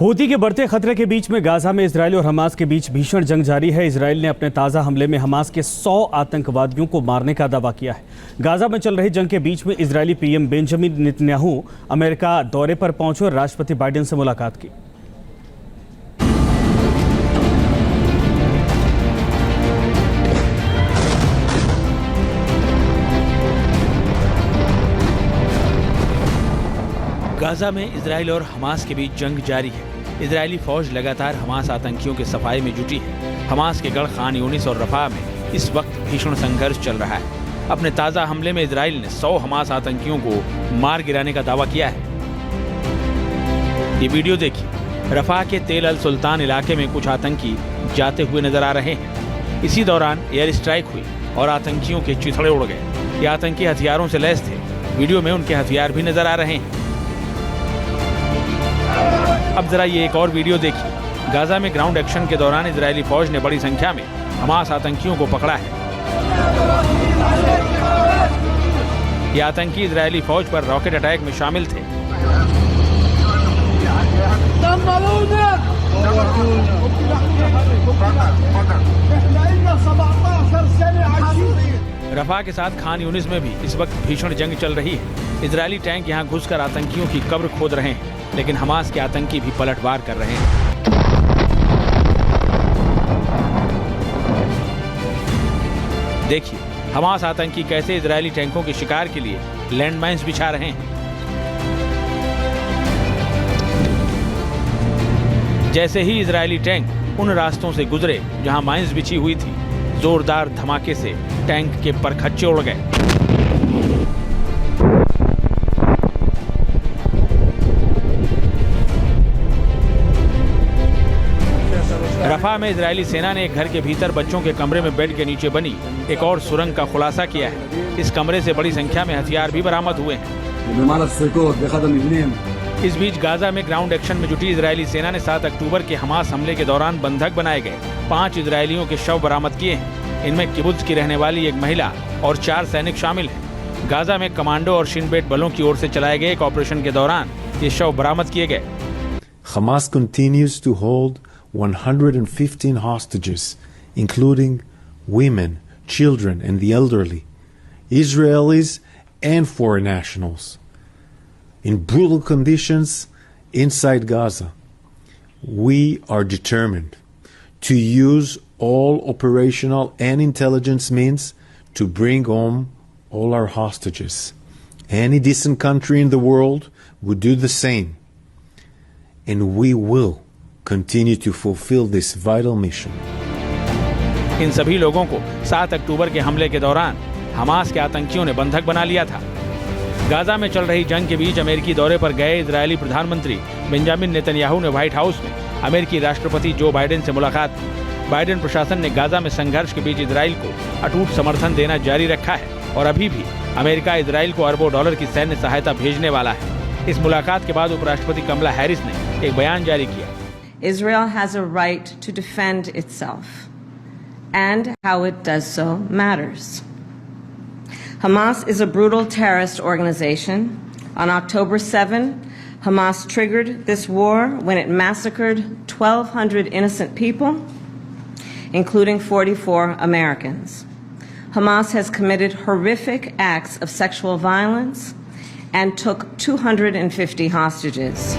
Houthi के बढ़ते खतरे के बीच में गाजा में इजराइल और हमास के बीच भीषण जंग जारी है। इजराइल ने अपने ताज़ा हमले में हमास के 100 आतंकवादियों को मारने का दावा किया है। गाजा में चल रही जंग के बीच में Israeli PM Benjamin Netanyahu America दौरे पर पहुंचे और राष्ट्रपति बाइडेन से मुलाकात की। गाजा में इजराइल और हमास के बीच जंग जारी है। इजरायली फौज लगातार हमास आतंकियों के सफाये में जुटी है। हमास के गढ़ खान यूनिस और रफा में इस वक्त भीषण संघर्ष चल रहा है। अपने ताज़ा हमले में इजराइल ने 100 हमास आतंकियों को मार गिराने का दावा किया है। ये वीडियो देखिए। रफा के तेल अल सुल्तान इलाके में कुछ आतंकी जाते हुए नजर आ रहे हैं। इसी दौरान एयर स्ट्राइक हुई और आतंकियों के चिथड़े उड़ गए। ये आतंकी हथियारों से लैस थे। वीडियो में उनके हथियार भी नजर आ रहे हैं। अब जरा ये एक और वीडियो देखिए। गाजा में ग्राउंड एक्शन के दौरान इजरायली फौज ने बड़ी संख्या में हमास आतंकियों को पकड़ा है। ये आतंकी इजरायली फौज पर रॉकेट अटैक में शामिल थे। रफा के साथ खान यूनिस में भी इस वक्त भीषण जंग चल रही है। इजरायली टैंक यहां घुसकर आतंकियों की कब्र खोद रहे हैं, लेकिन हमास के आतंकी भी पलटवार कर रहे हैं। देखिए हमास आतंकी कैसे इजरायली टैंकों के शिकार के लिए लैंडमाइंस बिछा रहे हैं। जैसे ही इजरायली टैंक उन रास्तों से गुजरे जहां माइंस बिछी हुई थी, जोरदार धमाके से टैंक के परखच्चे उड़ गए। रफा में इजरायली सेना ने एक घर के भीतर बच्चों के कमरे में बेड के नीचे बनी एक और सुरंग का खुलासा किया है। इस कमरे से बड़ी संख्या में हथियार भी बरामद हुए हैं। इस बीच गाजा में ग्राउंड एक्शन में जुटी इजरायली सेना ने 7 अक्टूबर के हमास हमले के दौरान बंधक बनाए गए 5 इजरायलियों के शव बरामद किए हैं। इनमें किबुत्ज की रहने वाली एक महिला और 4 सैनिक शामिल हैं। गाजा में कमांडो और शिन बेट बलों की ओर से चलाए गए एक ऑपरेशन के दौरान ये शव बरामद किए गए। Hamas continues to hold 115 hostages, including women, children, and the elderly, Israelis and foreign nationals, in brutal conditions inside Gaza. We are determined to use all operational and intelligence means to bring home all our hostages. Any decent country in the world would do the same, and we will continue to fulfill this vital mission. इन सभी लोगों को 7 अक्टूबर के हमले के दौरान Hamas के आतंकियों ने बंधक बना लिया था। गाजा में चल रही जंग के बीच अमेरिकी दौरे पर गए इजरायली प्रधानमंत्री बेंजामिन नेतन्याहू ने व्हाइट हाउस में अमेरिकी राष्ट्रपति जो बाइडेन से मुलाकात की। बाइडेन प्रशासन ने गाजा में संघर्ष के बीच इजराइल को अटूट समर्थन देना जारी रखा है और अभी भी अमेरिका इजराइल को अरबों डॉलर की सैन्य सहायता भेजने वाला है। इस मुलाकात के बाद उपराष्ट्रपति कमला हैरिस ने एक बयान जारी किया। Israel has a right to defend itself, and how it does so matters. Hamas is a brutal terrorist organization. On October 7, Hamas triggered this war when it massacred 1,200 innocent people, including 44 Americans. Hamas has committed horrific acts of sexual violence and took 250 hostages.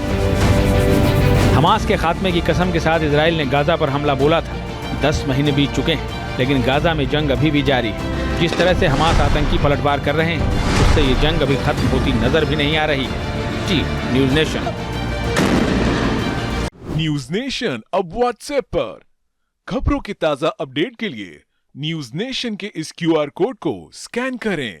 Hamas के खात्मे की कसम के साथ Israel ने Gaza पर हमला बोला था। 10 महीने बीत चुके हैं, लेकिन गाजा में जंग अभी भी जारी है। जिस तरह से हमास आतंकी पलटवार कर रहे हैं, उससे ये जंग अभी खत्म होती नजर भी नहीं आ रही है। जी न्यूज़ नेशन। न्यूज़ नेशन अब व्हाट्सएप पर खबरों के ताजा अपडेट के लिए न्यूज़ नेशन के इस QR कोड को स्कैन करें।